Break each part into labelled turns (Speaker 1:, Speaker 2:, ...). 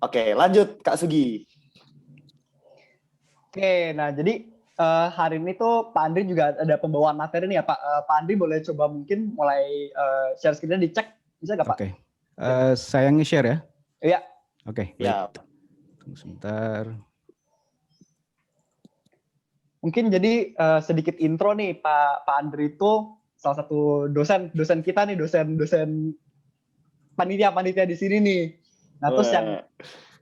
Speaker 1: Oke, lanjut Kak Sugi.
Speaker 2: Oke, nah jadi hari ini tuh Pak Andri juga ada pembawaan materi nih ya Pak. Pak Andri boleh coba mungkin mulai share screen-nya dicek, bisa nggak Pak?
Speaker 3: Oke. Saya nge-share ya.
Speaker 2: Iya.
Speaker 3: Oke, baik.
Speaker 1: Ya,
Speaker 3: Tunggu sebentar.
Speaker 2: Mungkin jadi sedikit intro nih Pak Andri itu salah satu dosen kita nih, dosen panitia di sini nih. Nah, terus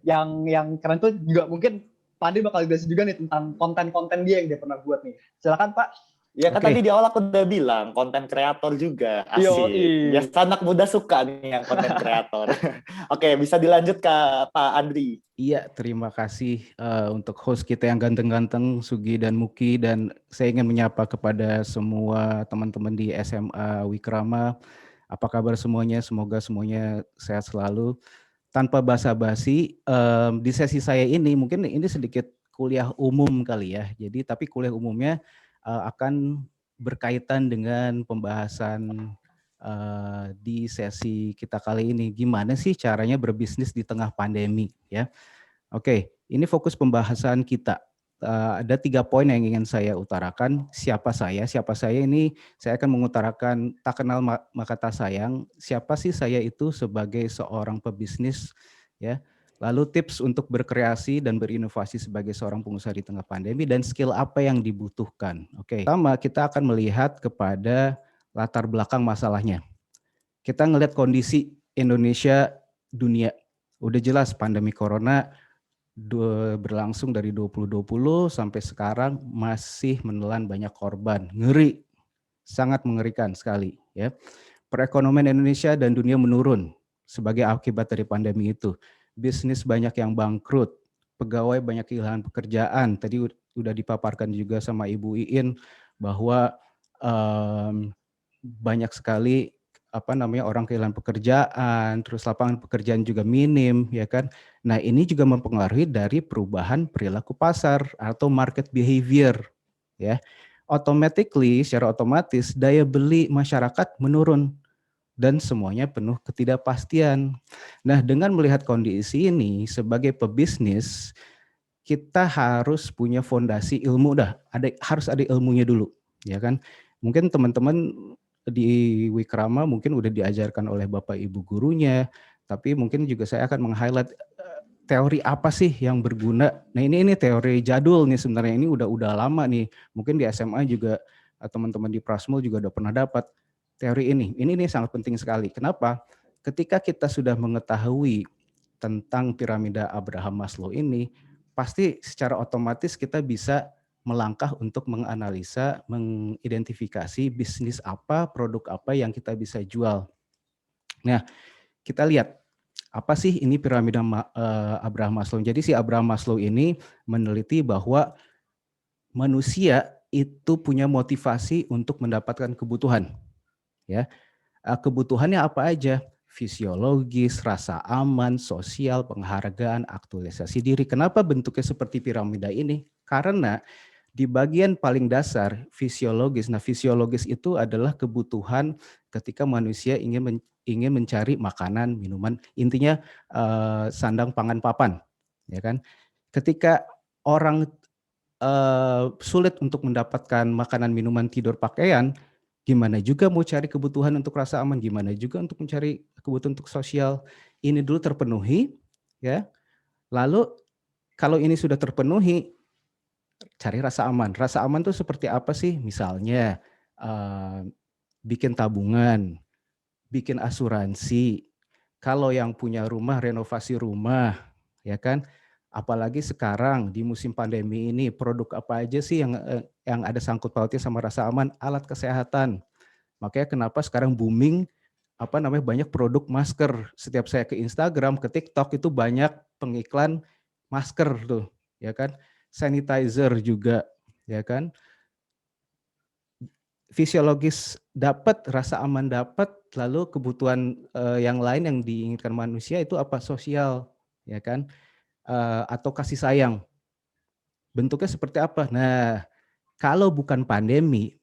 Speaker 2: yang keren tuh juga mungkin Pak Andri bakal jelasin juga nih tentang konten-konten dia yang dia pernah buat nih. Silakan Pak.
Speaker 1: ya kan
Speaker 3: Oke.
Speaker 1: tadi di awal aku udah bilang konten kreator juga. Asik. Biasa anak muda suka nih yang konten kreator. Oke, bisa dilanjut Pak Andri.
Speaker 3: Iya, terima kasih untuk host kita yang ganteng-ganteng, Sugi dan Muki, dan saya ingin menyapa kepada semua teman-teman di SMA Wikrama. Apa kabar semuanya? Semoga semuanya sehat selalu. Tanpa basa-basi, di sesi saya ini mungkin ini sedikit kuliah umum kali ya. Jadi tapi kuliah umumnya akan berkaitan dengan pembahasan di sesi kita kali ini. Gimana sih caranya berbisnis di tengah pandemi ya? Oke, ini fokus pembahasan kita. Ada 3 poin yang ingin saya utarakan. Siapa saya? Siapa saya ini saya akan mengutarakan tak kenal maka tak sayang. Siapa sih saya itu sebagai seorang pebisnis ya. Lalu tips untuk berkreasi dan berinovasi sebagai seorang pengusaha di tengah pandemi dan skill apa yang dibutuhkan. Oke. Pertama, kita akan melihat kepada latar belakang masalahnya. Kita ngelihat kondisi Indonesia, dunia. Udah jelas pandemi corona berlangsung dari 2020 sampai sekarang masih menelan banyak korban. Ngeri, sangat mengerikan sekali ya. Perekonomian Indonesia dan dunia menurun sebagai akibat dari pandemi itu. Bisnis banyak yang bangkrut, pegawai banyak kehilangan pekerjaan. Tadi udah dipaparkan juga sama Ibu Iin bahwa banyak sekali orang kehilangan pekerjaan, terus lapangan pekerjaan juga minim, ya kan. Nah, ini juga mempengaruhi dari perubahan perilaku pasar atau market behavior, ya. Secara otomatis daya beli masyarakat menurun dan semuanya penuh ketidakpastian. Nah, dengan melihat kondisi ini sebagai pebisnis, kita harus punya fondasi ilmu harus ada ilmunya dulu, ya kan. Mungkin teman-teman di Wikrama mungkin udah diajarkan oleh Bapak Ibu gurunya, tapi mungkin juga saya akan meng-highlight teori apa sih yang berguna. Nah, ini teori jadul nih sebenarnya, ini udah lama nih. Mungkin di SMA juga teman-teman di Prasmul juga udah pernah dapat teori ini. Ini sangat penting sekali. Kenapa? Ketika kita sudah mengetahui tentang piramida Abraham Maslow ini, pasti secara otomatis kita bisa melangkah untuk menganalisa, mengidentifikasi bisnis apa, produk apa yang kita bisa jual. Nah, kita lihat apa sih ini piramida Abraham Maslow. Jadi si Abraham Maslow ini meneliti bahwa manusia itu punya motivasi untuk mendapatkan kebutuhan. Ya, kebutuhannya apa aja? Fisiologis, rasa aman, sosial, penghargaan, aktualisasi diri. Kenapa bentuknya seperti piramida ini? Karena di bagian paling dasar fisiologis. Nah, fisiologis itu adalah kebutuhan ketika manusia ingin mencari makanan, minuman. Intinya sandang, pangan, papan, ya kan? Ketika orang sulit untuk mendapatkan makanan, minuman, tidur, pakaian, gimana juga mau cari kebutuhan untuk rasa aman, gimana juga untuk mencari kebutuhan untuk sosial. Ini dulu terpenuhi, ya. Lalu kalau ini sudah terpenuhi, cari rasa aman. Rasa aman tuh seperti apa sih? Misalnya bikin tabungan, bikin asuransi. Kalau yang punya rumah, renovasi rumah, ya kan? Apalagi sekarang di musim pandemi ini, produk apa aja sih yang ada sangkut pautnya sama rasa aman? Alat kesehatan. Makanya kenapa sekarang booming banyak produk masker. Setiap saya ke Instagram, ke TikTok itu banyak pengiklan masker tuh, ya kan? Sanitizer juga, ya kan? Fisiologis dapat, rasa aman dapat, lalu kebutuhan yang lain yang diinginkan manusia itu apa? Sosial, ya kan? Atau kasih sayang. Bentuknya seperti apa? Nah, kalau bukan pandemi,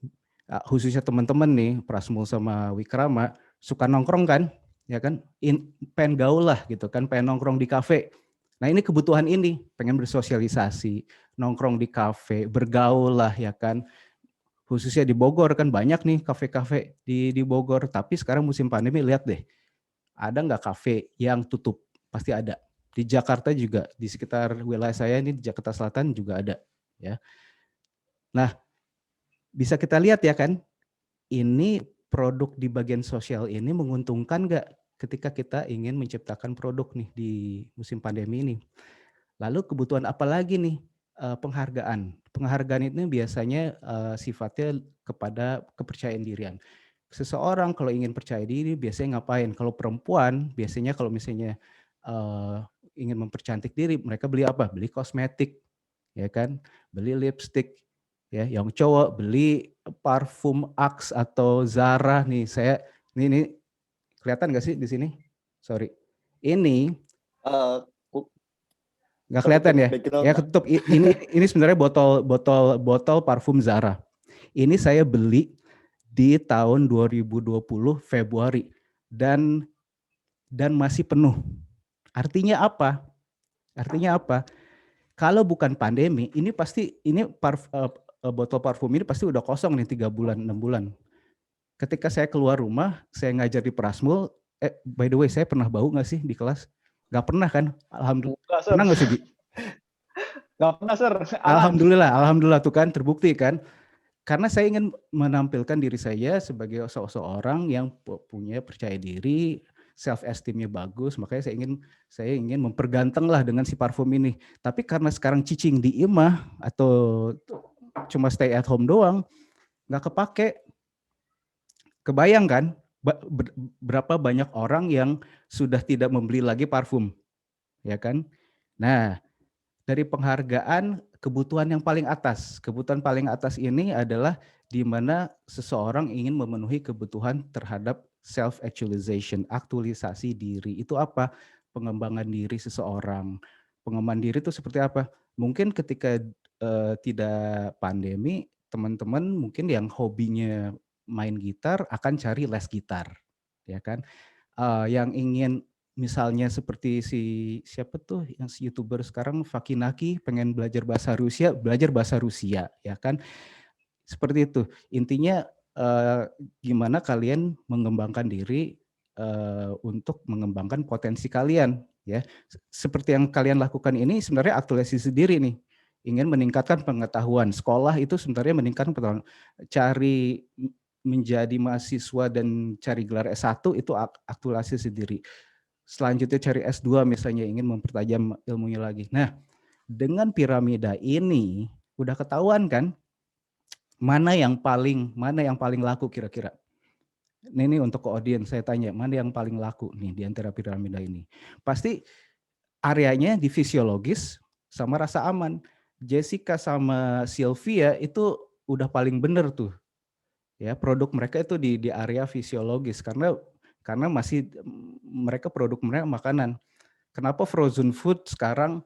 Speaker 3: khususnya teman-teman nih, Prasmul sama Wikrama, suka nongkrong kan? ya kan, pengen gaul lah gitu kan, pengen nongkrong di kafe. Nah ini kebutuhan ini, pengen bersosialisasi, nongkrong di kafe, bergaul lah ya kan. Khususnya di Bogor kan banyak nih kafe-kafe di Bogor. Tapi sekarang musim pandemi lihat deh, ada nggak kafe yang tutup? Pasti ada. Di Jakarta juga, di sekitar wilayah saya ini di Jakarta Selatan juga ada. Ya. Nah bisa kita lihat ya kan, ini produk di bagian sosial ini menguntungkan nggak ketika kita ingin menciptakan produk nih di musim pandemi ini. Lalu kebutuhan apa lagi nih? Penghargaan. Penghargaan itu biasanya sifatnya kepada kepercayaan dirian. Seseorang kalau ingin percaya diri biasanya ngapain? Kalau perempuan biasanya kalau misalnya ingin mempercantik diri, mereka beli apa? Beli kosmetik, ya kan? Beli lipstick. Ya, yang cowok beli parfum Axe atau Zara nih. Ini kelihatan nggak sih di sini? Sorry. Ini
Speaker 1: Eh,
Speaker 3: nggak kelihatan
Speaker 1: ketutup
Speaker 3: ya?
Speaker 1: background.
Speaker 3: Ya ketutup. Ini sebenarnya botol parfum Zara. Ini saya beli di tahun 2020 Februari dan masih penuh. Artinya apa? Artinya apa? Kalau bukan pandemi, ini pasti botol parfum ini pasti udah kosong nih 3 bulan, 6 bulan. Ketika saya keluar rumah, saya ngajar di Prasmul, by the way saya pernah bau nggak sih di kelas? Nggak pernah kan? Alhamdulillah. Pernah nggak sih, Bi?
Speaker 2: Nggak pernah, Sir.
Speaker 3: Alhamdulillah tuh kan terbukti kan. Karena saya ingin menampilkan diri saya sebagai seorang yang punya percaya diri, self esteemnya bagus, makanya saya ingin memperganteng lah dengan si parfum ini. Tapi karena sekarang cicing di imah atau cuma stay at home doang, nggak kepake. Kebayang kan berapa banyak orang yang sudah tidak membeli lagi parfum, ya kan? Nah, dari penghargaan kebutuhan yang paling atas. Kebutuhan paling atas ini adalah di mana seseorang ingin memenuhi kebutuhan terhadap self-actualization, aktualisasi diri. Itu apa? Pengembangan diri seseorang. Pengembangan diri itu seperti apa? Mungkin ketika tidak pandemi, teman-teman mungkin yang hobinya main gitar akan cari les gitar, ya kan? Yang ingin misalnya seperti siapa tuh yang si YouTuber sekarang Fakinaki pengen belajar bahasa Rusia ya kan, seperti itu intinya. Gimana kalian mengembangkan diri untuk mengembangkan potensi kalian ya, seperti yang kalian lakukan ini sebenarnya aktualisasi diri nih, ingin meningkatkan pengetahuan. Sekolah itu sebenarnya meningkatkan pengetahuan, cari menjadi mahasiswa dan cari gelar S1 itu aktualisasi diri. Selanjutnya cari S2 misalnya ingin mempertajam ilmunya lagi. Nah, dengan piramida ini udah ketahuan kan mana yang paling laku kira-kira. Ini untuk ke audiens saya tanya, mana yang paling laku nih di antara piramida ini? Pasti areanya di fisiologis sama rasa aman. Jessica sama Sylvia itu udah paling bener tuh. Ya, produk mereka itu di area fisiologis karena masih mereka produk mereka makanan. Kenapa frozen food sekarang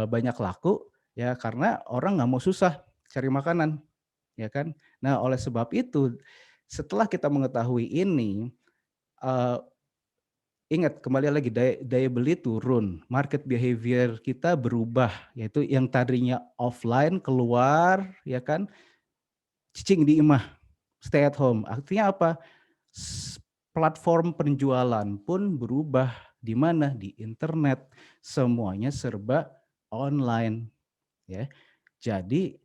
Speaker 3: banyak laku? Ya karena orang nggak mau susah cari makanan, ya kan? Nah oleh sebab itu setelah kita mengetahui ini, ingat kembali lagi daya beli turun, market behavior kita berubah, yaitu yang tadinya offline keluar, ya kan? Cicing di imah, stay at home. Artinya apa? Platform penjualan pun berubah. Di mana? Di internet. Semuanya serba online. Ya. Jadi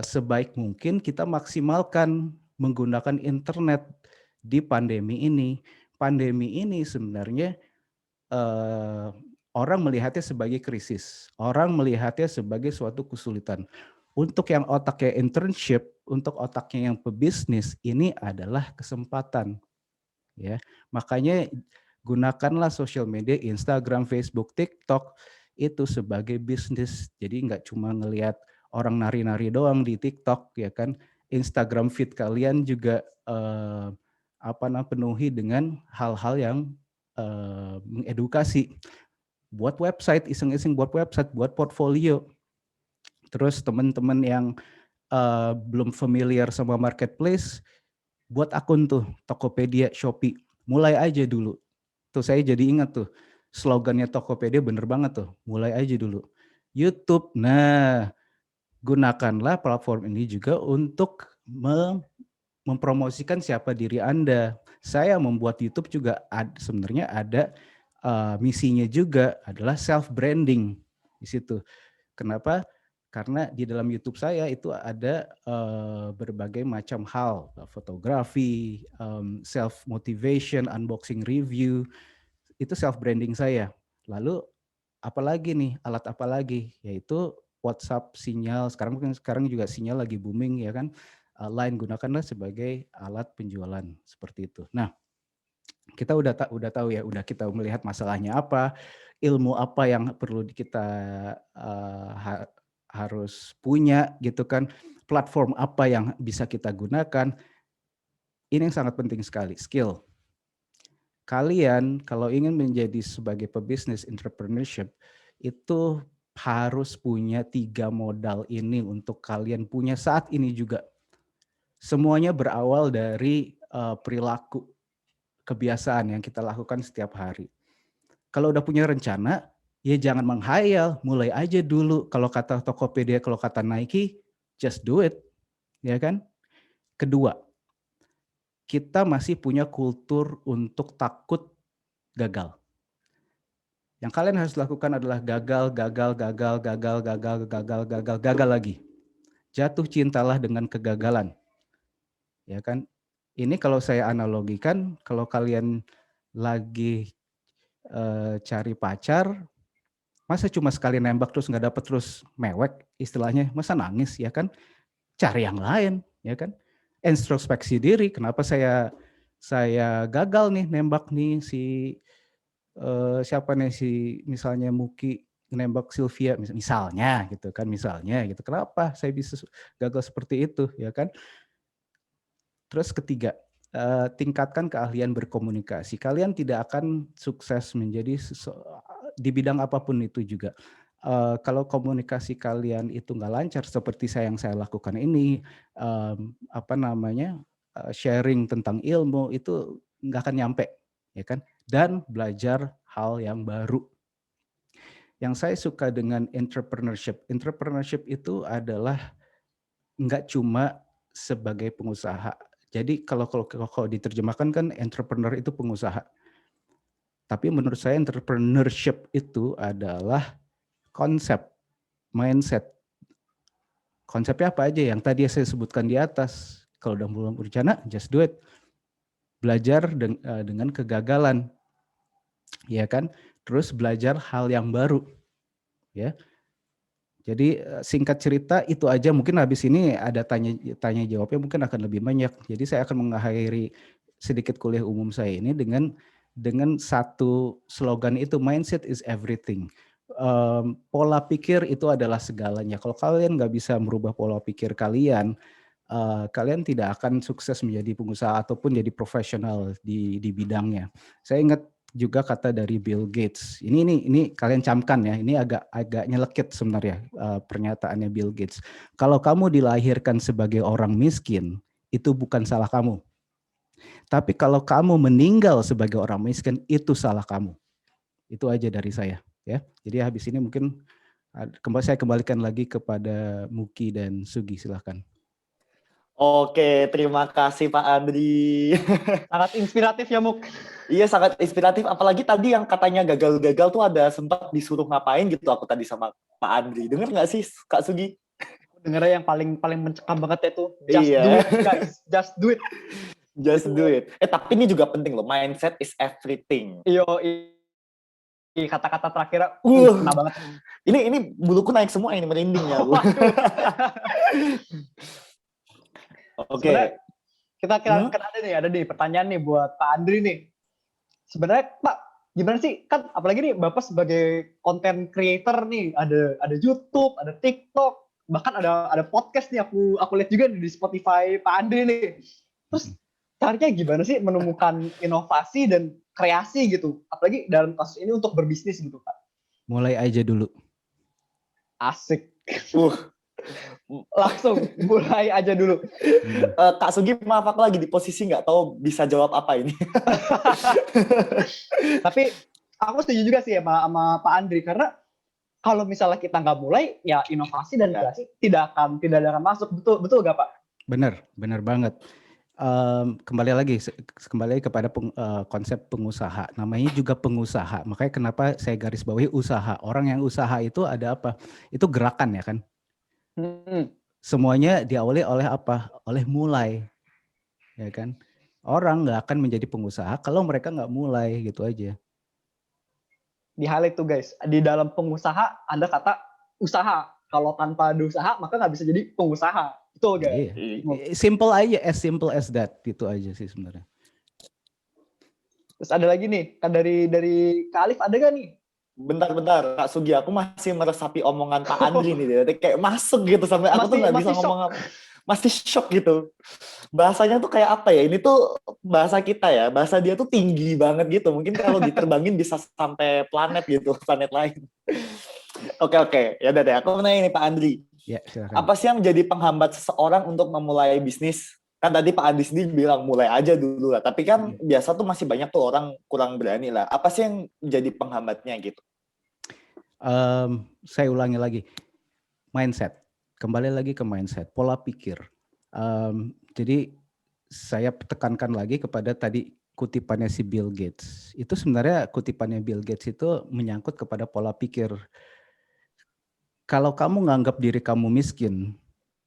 Speaker 3: sebaik mungkin kita maksimalkan menggunakan internet di pandemi ini. Pandemi ini sebenarnya orang melihatnya sebagai krisis. Orang melihatnya sebagai suatu kesulitan. Untuk yang otaknya internship, untuk otaknya yang pebisnis, ini adalah kesempatan. Ya, makanya gunakanlah sosial media, Instagram, Facebook, TikTok itu sebagai bisnis. Jadi nggak cuma ngelihat orang nari-nari doang di TikTok, ya kan? Instagram feed kalian juga penuhi dengan hal-hal yang mengedukasi. Buat website, iseng-iseng buat website, buat portfolio. Terus teman-teman yang belum familiar sama marketplace, buat akun tuh Tokopedia, Shopee. mulai aja dulu. Tuh saya jadi ingat tuh, slogannya Tokopedia bener banget tuh, mulai aja dulu. YouTube, nah gunakanlah platform ini juga untuk mempromosikan siapa diri Anda. Saya membuat YouTube juga sebenarnya ada misinya juga adalah self branding di situ. Kenapa? Karena di dalam YouTube saya itu ada berbagai macam hal, fotografi, self motivation, unboxing review, itu self branding saya. Lalu apalagi nih, alat apa lagi? Yaitu WhatsApp, Sinyal. Sekarang juga Sinyal lagi booming ya kan. Line gunakanlah sebagai alat penjualan seperti itu. Nah, kita udah tahu ya, udah kita melihat masalahnya apa, ilmu apa yang perlu kita harus punya gitu kan, platform apa yang bisa kita gunakan. Ini yang sangat penting sekali, skill. Kalian kalau ingin menjadi sebagai pebisnis entrepreneurship itu harus punya 3 modal ini untuk kalian punya saat ini juga. Semuanya berawal dari perilaku, kebiasaan yang kita lakukan setiap hari. Kalau udah punya rencana, ya jangan menghayal, mulai aja dulu. Kalau kata Tokopedia, kalau kata Nike, just do it, ya kan? Kedua, kita masih punya kultur untuk takut gagal. Yang kalian harus lakukan adalah gagal lagi. Jatuh cintalah dengan kegagalan. Ya kan? Ini kalau saya analogikan, kalau kalian lagi cari pacar, masa cuma sekali nembak terus nggak dapet terus mewek istilahnya, masa nangis ya kan? Cari yang lain ya kan? Introspeksi diri, kenapa saya gagal nih nembak nih si siapa nih si misalnya Muki nembak Sylvia misalnya gitu kan, misalnya gitu, kenapa saya bisa gagal seperti itu ya kan? Terus ketiga, tingkatkan keahlian berkomunikasi. Kalian tidak akan sukses menjadi di bidang apapun itu juga. Kalau komunikasi kalian itu nggak lancar seperti yang saya lakukan ini, sharing tentang ilmu itu nggak akan nyampe, ya kan? Dan belajar hal yang baru. Yang saya suka dengan entrepreneurship itu adalah nggak cuma sebagai pengusaha. Jadi kalau diterjemahkan kan entrepreneur itu pengusaha. Tapi menurut saya entrepreneurship itu adalah konsep, mindset. Konsepnya apa aja yang tadi saya sebutkan di atas. Kalau udah belum berencana, just do it. Belajar dengan kegagalan. Ya kan? Terus belajar hal yang baru. Ya. Jadi singkat cerita itu aja, mungkin habis ini ada tanya jawabnya mungkin akan lebih banyak. Jadi saya akan mengakhiri sedikit kuliah umum saya ini dengan satu slogan itu, mindset is everything. Pola pikir itu adalah segalanya. Kalau kalian nggak bisa merubah pola pikir kalian, kalian tidak akan sukses menjadi pengusaha ataupun jadi profesional di bidangnya. Saya ingat juga kata dari Bill Gates. Ini kalian camkan ya. Ini agak nyelekit sebenarnya pernyataannya Bill Gates. Kalau kamu dilahirkan sebagai orang miskin, itu bukan salah kamu. Tapi kalau kamu meninggal sebagai orang miskin, itu salah kamu. Itu aja dari saya ya. Jadi habis ini mungkin saya kembalikan lagi kepada Muki dan Sugi, silahkan.
Speaker 1: Oke, terima kasih Pak Andri.
Speaker 2: Sangat inspiratif ya Muk.
Speaker 1: Iya, sangat inspiratif. Apalagi tadi yang katanya gagal-gagal tuh ada sempat disuruh ngapain gitu aku tadi sama Pak Andri. Dengar nggak sih Kak Sugi?
Speaker 2: Dengarnya yang paling mencekam banget itu. Just
Speaker 1: Iya.
Speaker 2: do it guys, just do it.
Speaker 1: Just do it. Tapi ini juga penting loh, mindset is everything.
Speaker 2: Iyo, kata-kata terakhirnya kena banget.
Speaker 1: Ini buluku naik semua ini, merinding ya Bu. Oke.
Speaker 2: Kita ada nih pertanyaan nih buat Pak Andri nih. Sebenarnya Pak, gimana sih, kan apalagi nih Bapak sebagai content creator nih, ada YouTube, ada TikTok, bahkan ada podcast nih aku lihat juga di Spotify Pak Andri nih. Terus caranya gimana sih menemukan inovasi dan kreasi gitu, apalagi dalam kasus ini untuk berbisnis gitu Pak?
Speaker 3: Mulai aja dulu.
Speaker 2: Asik. Langsung mulai aja dulu.
Speaker 1: Kak Sugi, maaf aku lagi di posisi nggak tahu bisa jawab apa ini.
Speaker 2: Tapi aku setuju juga sih sama Pak Andri, karena kalau misalnya kita nggak mulai, ya inovasi dan kreasi tidak akan masuk. Betul nggak Pak?
Speaker 3: Benar banget. Kembali lagi kepada konsep pengusaha. Namanya juga pengusaha. Makanya kenapa saya garis bawahi usaha. Orang yang usaha itu ada apa? Itu gerakan ya kan. Semuanya diawali oleh apa? Oleh mulai, ya kan. Orang nggak akan menjadi pengusaha kalau mereka nggak mulai, gitu aja.
Speaker 2: Di highlight tuh guys, di dalam pengusaha ada kata usaha. Kalau tanpa ada usaha maka nggak bisa jadi pengusaha. Betul guys.
Speaker 3: Iya. Simple as that, gitu aja sih sebenarnya.
Speaker 2: Terus ada lagi nih, kan dari Kak Alif ada gak nih?
Speaker 1: Bentar, Kak Sugi, aku masih meresapi omongan Pak Andri nih, kayak masuk gitu sampai aku tuh nggak bisa ngomong apa, masih shock gitu. Bahasanya tuh kayak apa ya? Ini tuh bahasa kita ya, bahasa dia tuh tinggi banget gitu. Mungkin kalau diterbangin bisa sampai planet gitu, planet lain. Oke, ya udah deh. Aku nanya nih Pak Andri.
Speaker 3: Ya, silakan.
Speaker 1: Apa sih yang menjadi penghambat seseorang untuk memulai bisnis? Kan tadi Pak Andri sendiri bilang mulai aja dulu lah. Tapi kan biasa tuh masih banyak tuh orang kurang berani lah. Apa sih yang jadi penghambatnya gitu?
Speaker 3: Saya ulangi lagi. Mindset. Kembali lagi ke mindset. Pola pikir. Jadi saya tekankan lagi kepada tadi kutipannya si Bill Gates. Itu sebenarnya kutipannya Bill Gates itu menyangkut kepada pola pikir. Kalau kamu nganggap diri kamu miskin,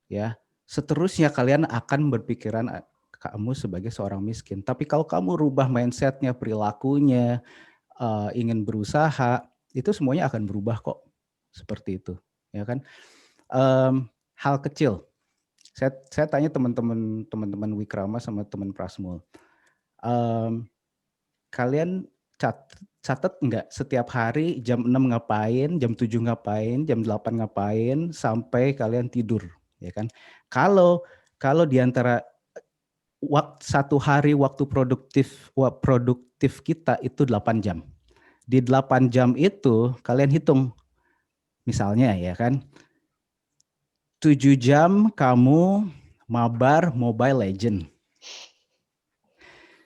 Speaker 3: ya, seterusnya kalian akan berpikiran kamu sebagai seorang miskin. Tapi kalau kamu rubah mindsetnya, perilakunya, ingin berusaha, itu semuanya akan berubah kok. Seperti itu, ya kan? Hal kecil. Saya tanya teman-teman Wikrama sama teman Prasmul. Kalian catat nggak setiap hari jam 6 ngapain, jam 7 ngapain, jam 8 ngapain, sampai kalian tidur, ya kan? Kalau di antara satu hari waktu produktif kita itu 8 jam. Di 8 jam itu kalian hitung, misalnya ya kan, 7 jam kamu mabar Mobile Legend.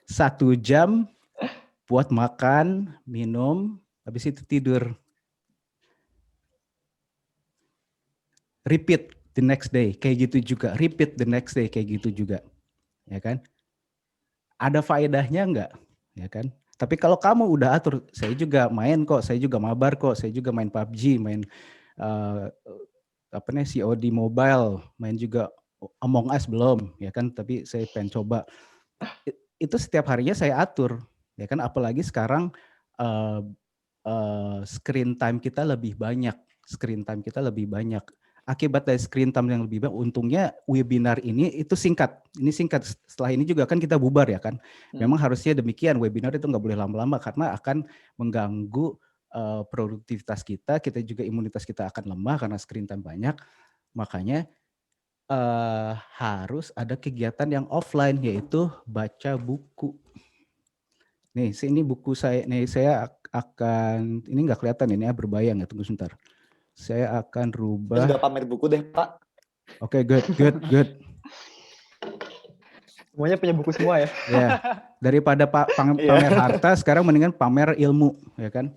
Speaker 3: 1 jam buat makan, minum, habis itu tidur. Repeat the next day, kayak gitu juga. Repeat the next day, kayak gitu juga. Ya kan? Ada faedahnya enggak? Ya kan? Tapi kalau kamu udah atur, saya juga main kok, saya juga mabar kok, saya juga main PUBG, main COD Mobile, main juga Among Us belum, ya kan? Tapi saya pengen coba. Itu setiap harinya saya atur, ya kan? Apalagi sekarang screen time kita lebih banyak. Akibat dari screen time yang lebih banyak, untungnya webinar ini itu singkat. Ini singkat. Setelah ini juga kan kita bubar ya kan. Memang harusnya demikian. Webinar itu nggak boleh lama-lama karena akan mengganggu produktivitas kita. Kita juga imunitas kita akan lemah karena screen time banyak. Makanya harus ada kegiatan yang offline, yaitu baca buku. Nih, ini buku saya. Nih, saya akan, ini nggak kelihatan ini ya, berbayang ya, tunggu sebentar. Saya akan rubah.
Speaker 1: Sudah pamer buku deh, Pak.
Speaker 3: Oke, good.
Speaker 2: Semuanya punya buku semua ya.
Speaker 3: Ya, daripada pamer harta, sekarang mendingan pamer ilmu, ya kan?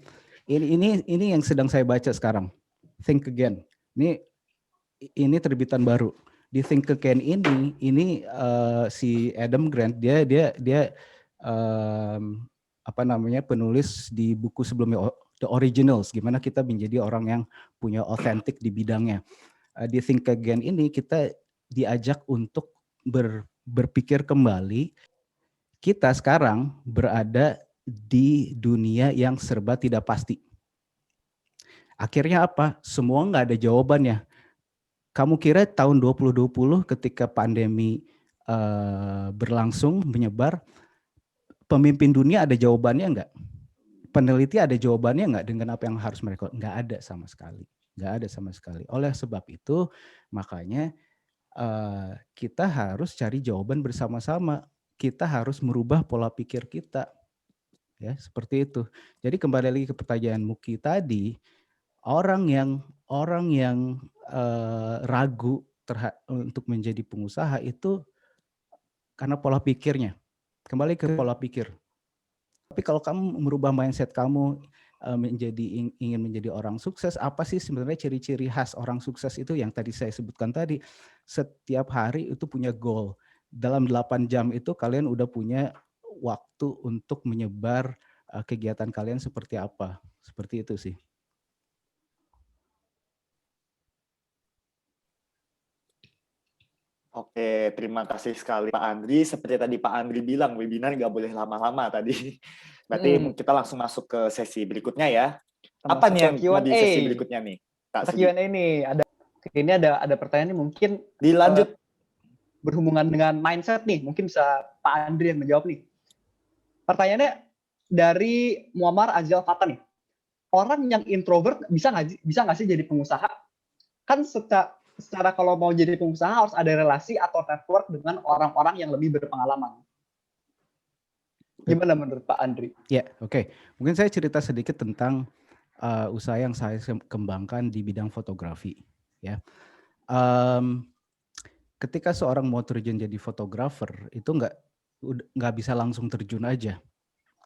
Speaker 3: Ini yang sedang saya baca sekarang. Think Again. Ini terbitan baru. Di Think Again ini si Adam Grant dia penulis di buku sebelumnya The Originals, gimana kita menjadi orang yang punya otentik di bidangnya. Di Think Again ini kita diajak untuk berpikir kembali. Kita sekarang berada di dunia yang serba tidak pasti. Akhirnya apa? Semua nggak ada jawabannya. Kamu kira tahun 2020 ketika pandemi berlangsung, menyebar, pemimpin dunia ada jawabannya enggak? Peneliti ada jawabannya enggak dengan apa yang harus mereka? Enggak ada sama sekali. Oleh sebab itu, makanya kita harus cari jawaban bersama-sama. Kita harus merubah pola pikir kita. Ya, seperti itu. Jadi kembali lagi ke pertanyaan Muki tadi, orang yang ragu untuk menjadi pengusaha itu karena pola pikirnya. Kembali ke pola pikir. Tapi kalau kamu merubah mindset kamu ingin menjadi orang sukses, apa sih sebenarnya ciri-ciri khas orang sukses itu yang tadi saya sebutkan tadi? Setiap hari itu punya goal. Dalam 8 jam itu kalian udah punya waktu untuk menyebar kegiatan kalian seperti apa. Seperti itu sih.
Speaker 1: Oke, terima kasih sekali Pak Andri. Seperti tadi Pak Andri bilang, webinar nggak boleh lama-lama tadi. Berarti kita langsung masuk ke sesi berikutnya ya. Apa
Speaker 2: Masuk
Speaker 1: nih
Speaker 2: ke
Speaker 1: yang mau di
Speaker 2: Q&A.
Speaker 1: sesi berikutnya nih, Kak
Speaker 2: Kita
Speaker 1: Sugi?
Speaker 2: Q&A nih, ada pertanyaan nih mungkin
Speaker 1: Dilanjut.
Speaker 2: berhubungan dengan mindset nih, mungkin bisa Pak Andri yang menjawab nih. Pertanyaannya dari Muammar Azal Fatah nih. Orang yang introvert bisa nggak sih jadi pengusaha? Kan secara kalau mau jadi pengusaha harus ada relasi atau network dengan orang-orang yang lebih berpengalaman. Gimana menurut Pak Andri?
Speaker 3: Ya, oke. Mungkin saya cerita sedikit tentang usaha yang saya kembangkan di bidang fotografi. Ya, ketika seorang mau terjun jadi fotografer itu nggak bisa langsung terjun aja.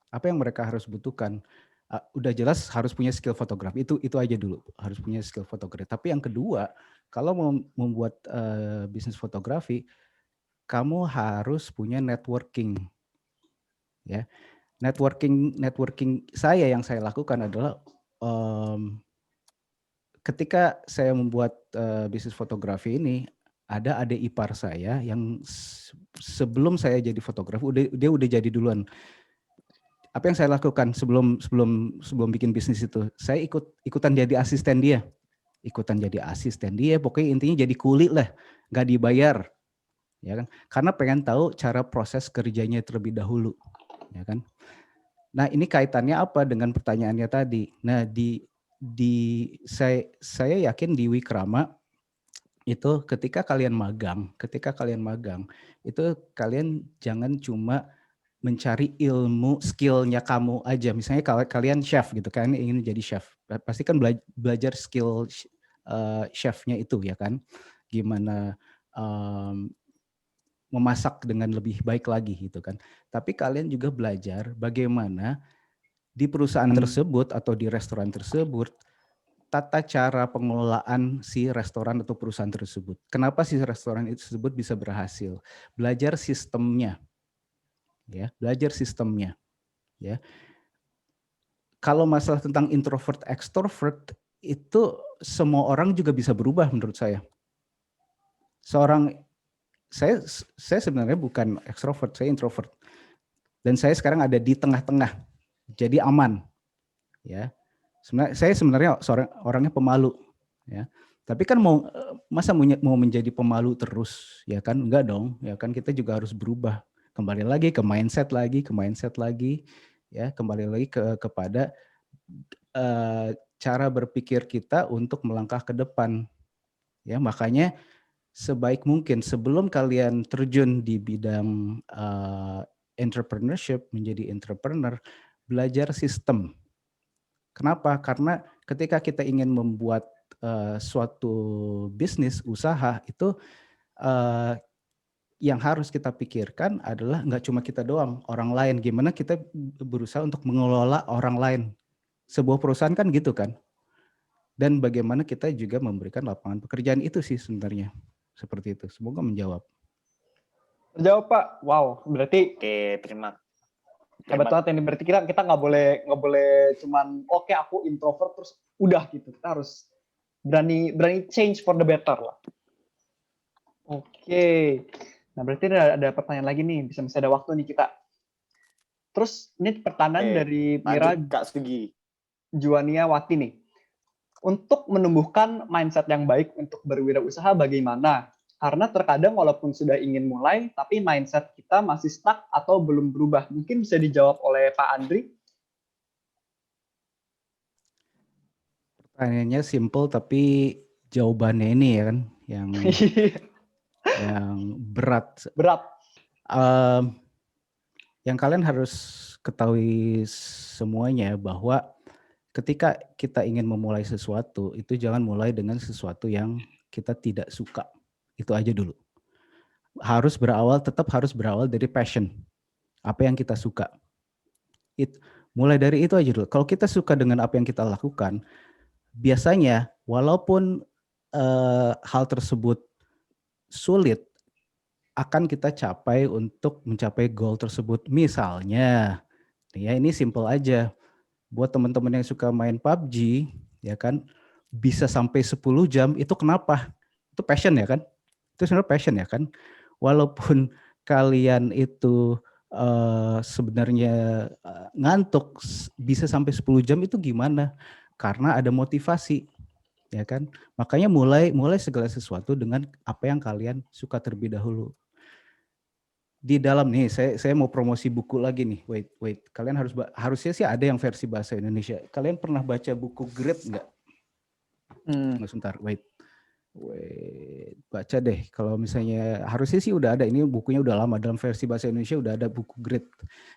Speaker 3: Apa yang mereka harus butuhkan? Udah jelas harus punya skill fotografi, itu aja dulu, harus punya skill fotografi. Tapi yang kedua, kalau mau membuat bisnis fotografi, kamu harus punya networking. Ya, networking saya yang saya lakukan adalah ketika saya membuat bisnis fotografi ini, ada adik ipar saya yang sebelum saya jadi fotografer dia udah jadi duluan. Apa yang saya lakukan sebelum bikin bisnis itu? Saya ikutan jadi asisten dia. Pokoknya intinya jadi kuli lah, nggak dibayar. Ya kan? Karena pengen tahu cara proses kerjanya terlebih dahulu, ya kan? Nah, ini kaitannya apa dengan pertanyaannya tadi? Nah, saya yakin di Wikrama itu ketika kalian magang, itu kalian jangan cuma mencari ilmu skillnya kamu aja. Misalnya kalau kalian chef gitu, kalian ingin jadi chef, pasti kan belajar skill chefnya itu ya kan, gimana memasak dengan lebih baik lagi gitu kan. Tapi kalian juga belajar bagaimana di perusahaan tersebut atau di restoran tersebut tata cara pengelolaan si restoran atau perusahaan tersebut. Kenapa si restoran tersebut bisa berhasil? Belajar sistemnya. Ya, belajar sistemnya, ya. Kalau masalah tentang introvert extrovert itu semua orang juga bisa berubah menurut saya. Saya sebenarnya bukan extrovert, saya introvert. Dan saya sekarang ada di tengah-tengah. Jadi aman, ya. Saya sebenarnya orangnya pemalu, ya. Tapi kan masa mau menjadi pemalu terus, ya kan? Enggak dong, ya kan kita juga harus berubah. Kembali lagi ke mindset lagi, ya, kembali lagi kepada cara berpikir kita untuk melangkah ke depan. Ya, makanya sebaik mungkin sebelum kalian terjun di bidang entrepreneurship, menjadi entrepreneur, belajar sistem. Kenapa? Karena ketika kita ingin membuat suatu bisnis usaha itu yang harus kita pikirkan adalah nggak cuma kita doang, orang lain. Gimana kita berusaha untuk mengelola orang lain. Sebuah perusahaan kan gitu kan. Dan bagaimana kita juga memberikan lapangan pekerjaan itu sih sebenarnya. Seperti itu. Semoga menjawab.
Speaker 2: Menjawab Pak. Wow, berarti
Speaker 1: Oke, terima
Speaker 2: hebat banget ini. Berarti kita nggak boleh cuman oke aku introvert terus udah gitu. Kita harus berani change for the better lah. Oke. Nah, berarti ada pertanyaan lagi nih, bisa ada waktu nih kita. Terus ini pertanyaan dari Mira
Speaker 1: Kak Sugi.
Speaker 2: Juwania Wati nih. Untuk menumbuhkan mindset yang baik untuk berwirausaha bagaimana? Karena terkadang walaupun sudah ingin mulai, tapi mindset kita masih stuck atau belum berubah. Mungkin bisa dijawab oleh Pak Andri.
Speaker 3: Pertanyaannya simple tapi jawabannya ini ya kan yang berat. Yang kalian harus ketahui semuanya bahwa ketika kita ingin memulai sesuatu, itu jangan mulai dengan sesuatu yang kita tidak suka. Itu aja dulu. Tetap harus berawal dari passion. Apa yang kita suka. Mulai dari itu aja dulu. Kalau kita suka dengan apa yang kita lakukan, biasanya walaupun hal tersebut sulit, akan kita capai untuk mencapai goal tersebut. Misalnya, ya ini simple aja. Buat teman-teman yang suka main PUBG, ya kan, bisa sampai 10 jam, itu kenapa? Itu passion ya kan? Itu sebenarnya passion ya kan? Walaupun kalian itu sebenarnya ngantuk, bisa sampai 10 jam itu gimana? Karena ada motivasi, ya kan? Makanya mulai segala sesuatu dengan apa yang kalian suka terlebih dahulu. Di dalam nih, saya mau promosi buku lagi nih. Wait. Kalian harusnya sih ada yang versi bahasa Indonesia. Kalian pernah baca buku Grit nggak? Nggak, sebentar. Wait. Baca deh. Kalau misalnya harusnya sih udah ada. Ini bukunya udah lama. Dalam versi bahasa Indonesia udah ada buku Grit.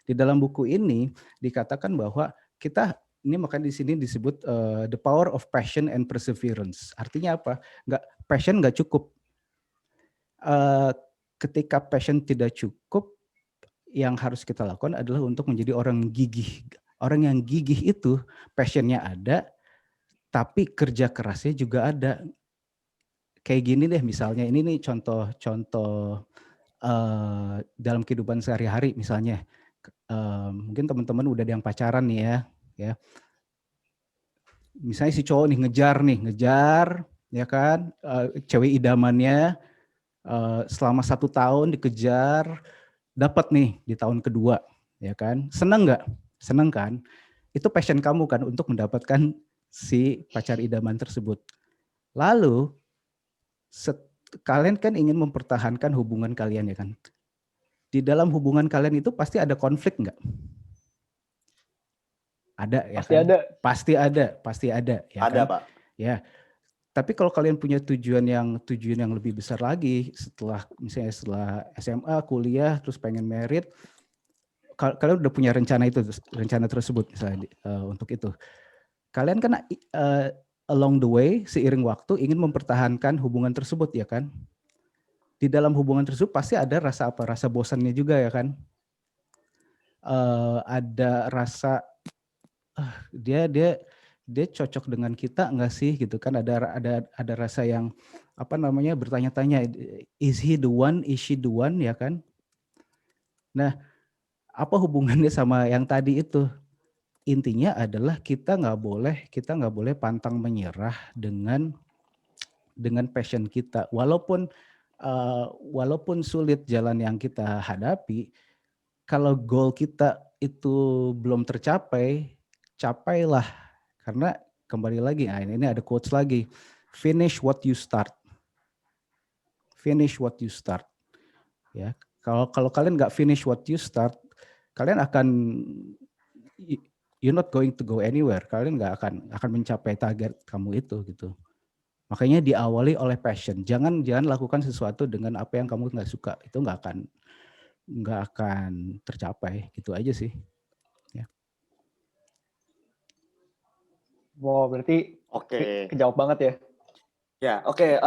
Speaker 3: Di dalam buku ini dikatakan bahwa kita ini makanya di sini disebut the power of passion and perseverance. Artinya apa? Passion nggak cukup. Ketika passion tidak cukup, yang harus kita lakukan adalah untuk menjadi orang gigih. Orang yang gigih itu passionnya ada, tapi kerja kerasnya juga ada. Kayak gini deh misalnya, ini nih contoh dalam kehidupan sehari-hari misalnya. Mungkin teman-teman udah ada yang pacaran nih ya. Misalnya si cowok nih ngejar, ya kan, cewek idamannya. Selama 1 tahun dikejar, dapat nih di tahun kedua, ya kan? Seneng nggak? Seneng kan? Itu passion kamu kan untuk mendapatkan si pacar idaman tersebut. Lalu kalian kan ingin mempertahankan hubungan kalian, ya kan? Di dalam hubungan kalian itu pasti ada konflik nggak? Ada ya
Speaker 2: Pasti
Speaker 3: kan?
Speaker 2: ada.
Speaker 3: Pasti ada. Ya
Speaker 1: Ada,
Speaker 3: kan?
Speaker 1: Pak.
Speaker 3: Ya. Tapi kalau kalian punya tujuan yang lebih besar lagi, misalnya setelah SMA, kuliah, terus pengen merit, kalian udah punya rencana tersebut misalnya untuk itu. Kalian kan along the way, seiring waktu ingin mempertahankan hubungan tersebut, ya kan? Di dalam hubungan tersebut pasti ada rasa bosannya juga, ya kan? Ada rasa dia cocok dengan kita enggak sih gitu kan, ada rasa yang bertanya-tanya, is he the one, is she the one, ya kan? Nah, apa hubungannya sama yang tadi itu? Intinya adalah kita nggak boleh pantang menyerah dengan passion kita, walaupun sulit jalan yang kita hadapi. Kalau goal kita itu belum tercapai, capailah. Karena kembali lagi, ini ada quotes lagi. Finish what you start. Finish what you start. Ya, kalau kalian nggak finish what you start, kalian you're not going to go anywhere. Kalian nggak akan mencapai target kamu itu gitu. Makanya diawali oleh passion. Jangan lakukan sesuatu dengan apa yang kamu nggak suka. Itu nggak akan tercapai. Gitu aja sih.
Speaker 2: Wow, berarti
Speaker 1: Oke.
Speaker 2: kejawab banget ya.
Speaker 1: Ya, oke.